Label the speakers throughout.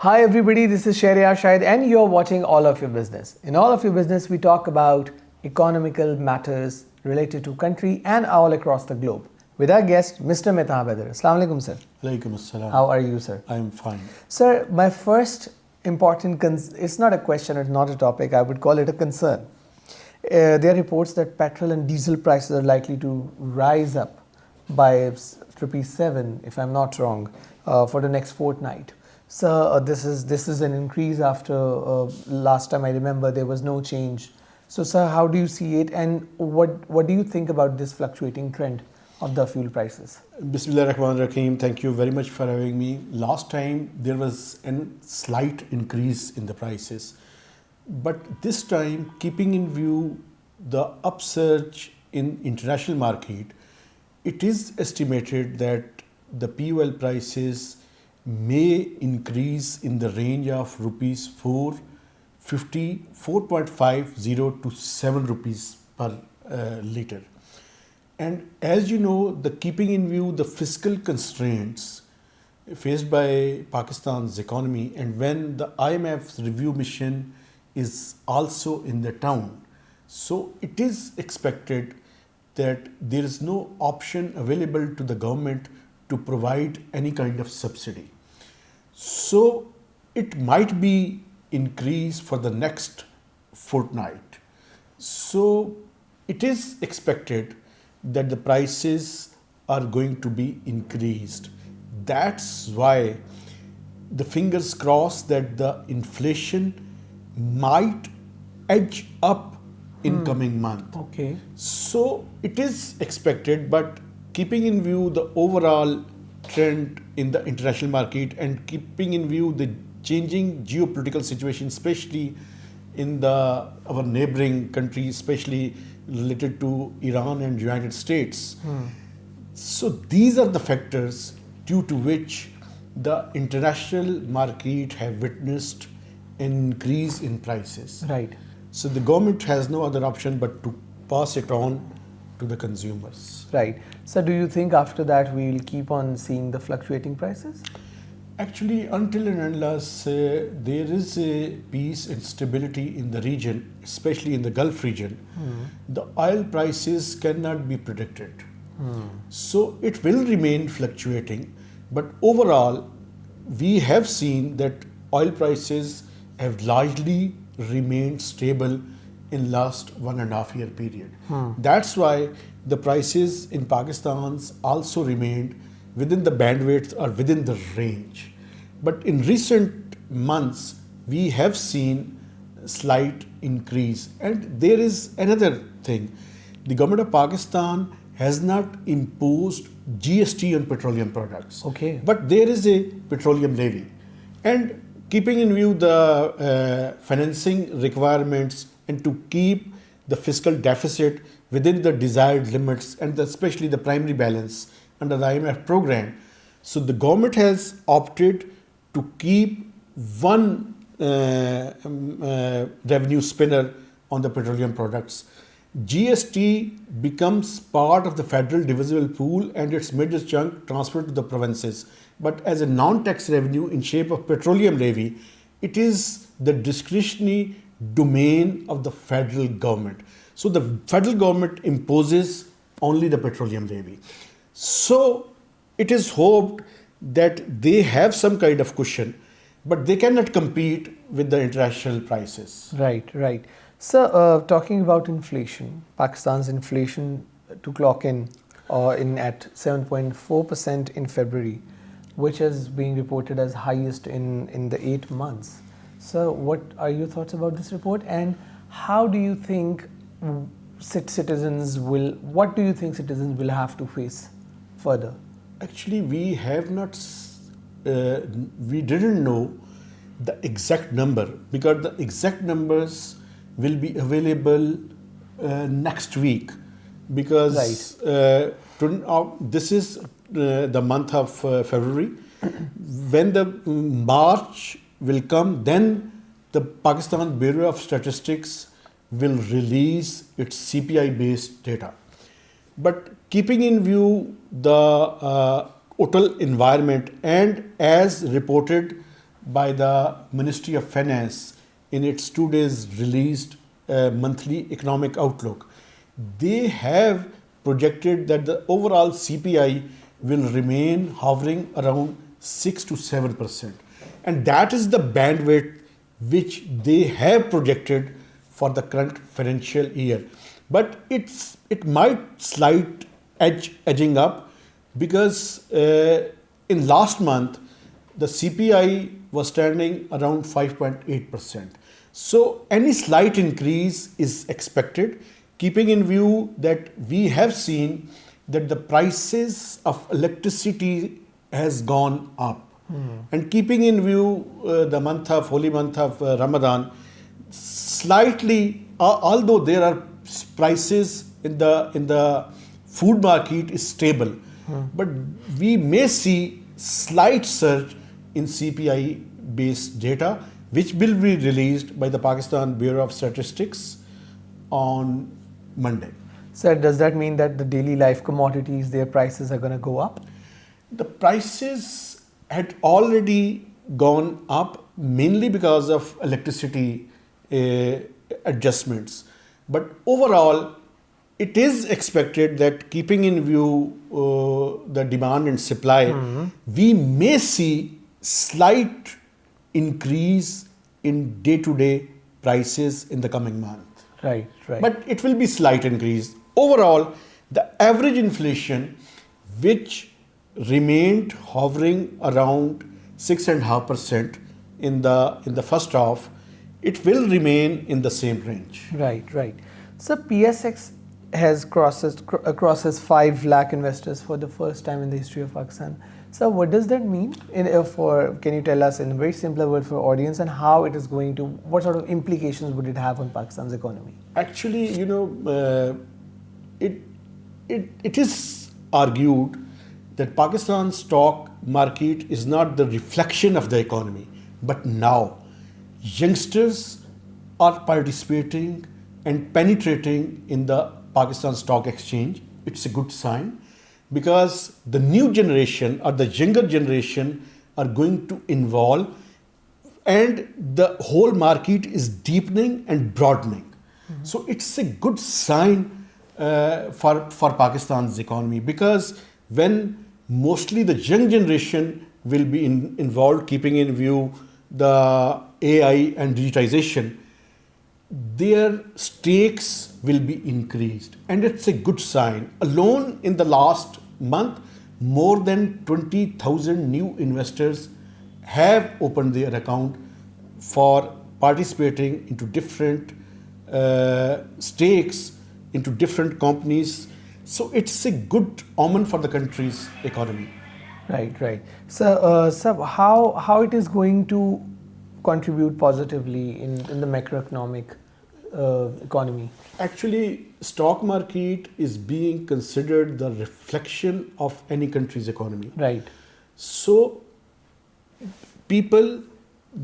Speaker 1: Hi everybody, this is Sharia Shahid and you're watching All of Your Business. In All of Your Business, we talk about economical matters related to country and all across the globe. With our guest, Mr. Mehtab Haider. Assalamu alaikum, sir.
Speaker 2: Alaikum assalam.
Speaker 1: How are you, sir?
Speaker 2: I am fine.
Speaker 1: Sir, my first important it's not a question, it's not a topic, I would call it a concern. There are reports that petrol and diesel prices are likely to rise up by rupees 7, if I'm not wrong, for the next fortnight. So this is an increase after last time I remember there was no change. So sir, how do you see it, and what do you think about this fluctuating trend of the fuel prices?
Speaker 2: Bismillah ar-Rahman ar-Rahim. Thank you very much for having me. Last time there was a slight increase in the prices, but this time, keeping in view the upsurge in international market, it is estimated that the fuel prices may increase in the range of rupees 4.50 to 7 rupees per litre. And as you know, keeping in view the fiscal constraints faced by Pakistan's economy, and when the IMF's review mission is also in the town, so it is expected that there is no option available to the government to provide any kind of subsidy. So it might be increased for the next fortnight. So it is expected that the prices are going to be increased. That's why the fingers crossed that the inflation might edge up in coming month.
Speaker 1: Okay.
Speaker 2: So it is expected, but keeping in view the overall trend in the international market and keeping in view the changing geopolitical situation, especially in our neighboring countries, especially related to Iran and United States. So these are the factors due to which the international market have witnessed an increase in prices.
Speaker 1: Right.
Speaker 2: So the government has no other option but to pass it on to the consumers.
Speaker 1: Right. So do you think after that we will keep on seeing the fluctuating prices?
Speaker 2: Actually, until and unless there is a peace and stability in the region, especially in the Gulf region, the oil prices cannot be predicted. So it will remain fluctuating, but overall we have seen that oil prices have largely remained stable in last 1.5 year period. That's why the prices in Pakistan also remained within the bandwidth or within the range. But in recent months, we have seen slight increase. And there is another thing. The government of Pakistan has not imposed GST on petroleum products.
Speaker 1: Okay.
Speaker 2: But there is a petroleum levy. And keeping in view the financing requirements and to keep the fiscal deficit within the desired limits and especially the primary balance under the IMF program, so the government has opted to keep one revenue spinner on the petroleum products. GST becomes part of the federal divisible pool and its major chunk transferred to the provinces. But as a non-tax revenue in shape of petroleum levy, it is the discretionary domain of the federal government. So the federal government imposes only the petroleum levy. So it is hoped that they have some kind of cushion, but they cannot compete with the international prices.
Speaker 1: Right, right. So talking about inflation, Pakistan's inflation to clock in at 7.4% in February, which is being reported as highest in the 8 months. So what are your thoughts about this report, and how do you think citizens will have to face further?
Speaker 2: Actually, we didn't know the exact number because the exact numbers will be available next week because this is the month of February. When the March will come, then the Pakistan Bureau of Statistics will release its CPI based data. But keeping in view the total environment, and as reported by the Ministry of Finance in its 2 days released monthly economic outlook. They have projected that the overall CPI will remain hovering around 6 to 7%. And that is the bandwidth which they have projected for the current financial year. But it might slight edging up because in last month the CPI was standing around 5.8%. So any slight increase is expected, keeping in view that we have seen that the prices of electricity has gone up. And keeping in view the holy month of Ramadan, slightly, although there are prices in the food market is stable, but we may see slight surge in CPI based data, which will be released by the Pakistan Bureau of Statistics on Monday.
Speaker 1: So does that mean that the daily life commodities, their prices are going to go up?
Speaker 2: The prices had already gone up mainly because of electricity adjustments. But overall, it is expected that keeping in view the demand and supply, we may see slight increase in day-to-day prices in the coming month.
Speaker 1: Right.
Speaker 2: But it will be slight increase. Overall, the average inflation, which remained hovering around 6.5% in the first half, it will remain in the same range.
Speaker 1: Right. So PSX has crosses 5 lakh investors for the first time in the history of Pakistan. So what does that mean? Can you tell us in a very simpler word for audience, and how it is going to, what sort of implications would it have on Pakistan's economy?
Speaker 2: Actually, it is argued that Pakistan's stock market is not the reflection of the economy, but now youngsters are participating and penetrating in the Pakistan Stock Exchange. It's a good sign because the new generation or the younger generation are going to involve, and the whole market is deepening and broadening. So it's a good sign for Pakistan's economy, because when mostly the young generation will be involved, keeping in view the AI and digitization, their stakes will be increased, and it's a good sign. Alone in the last month, more than 20,000 new investors have opened their account for participating into different stakes into different companies. So it's a good omen for the country's economy.
Speaker 1: Right. So how it is going to contribute positively in the macroeconomic economy?
Speaker 2: Actually, stock market is being considered the reflection of any country's economy.
Speaker 1: Right.
Speaker 2: So people,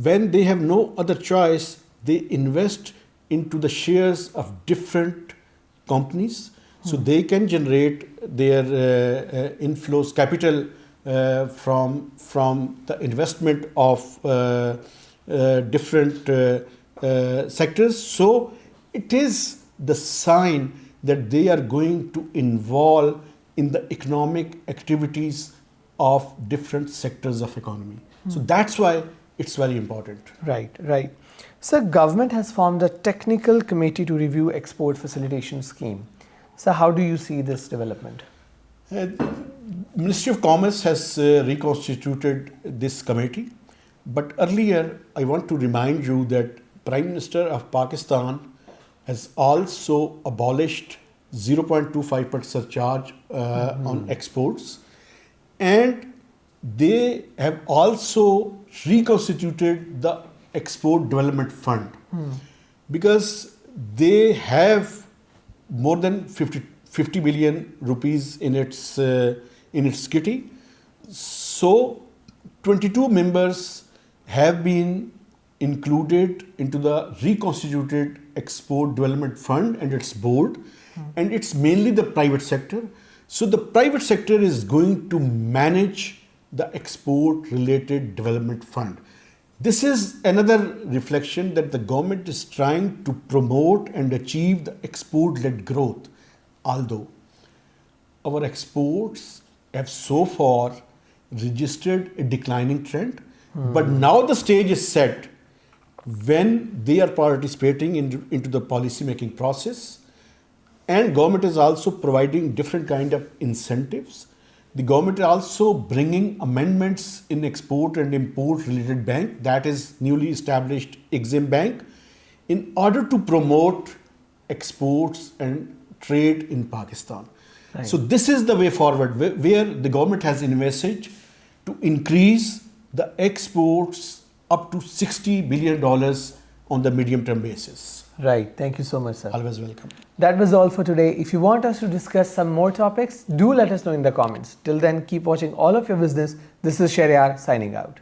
Speaker 2: when they have no other choice, they invest into the shares of different companies, so they can generate their inflows, capital from the investment of different sectors. So it is the sign that they are going to involve in the economic activities of different sectors of economy. So that's why it's very important.
Speaker 1: Right. So government has formed a technical committee to review Export Facilitation Scheme. So how do you see this development?
Speaker 2: Ministry of Commerce has reconstituted this committee, but earlier I want to remind you that Prime Minister of Pakistan has also abolished 0.25% surcharge on exports, and they have also reconstituted the Export Development Fund because they have more than 50 billion rupees in its kitty. So 22 members have been included into the reconstituted Export Development Fund and its board, and it's mainly the private sector. So the private sector is going to manage the export related development fund. This is another reflection that the government is trying to promote and achieve the export-led growth, although our exports have so far registered a declining trend. But now the stage is set when they are participating into the policy making process, and government is also providing different kind of incentives. The government is also bringing amendments in export and import related bank, that is newly established Exim Bank, in order to promote exports and trade in Pakistan.
Speaker 1: Right.
Speaker 2: So this is the way forward where the government has envisaged to increase the exports up to $60 billion on the medium term basis.
Speaker 1: Right. Thank you so much, sir.
Speaker 2: Always welcome.
Speaker 1: That was all for today. If you want us to discuss some more topics, do let us know in the comments. Till then, keep watching All of Your Business. This is Shariar signing out.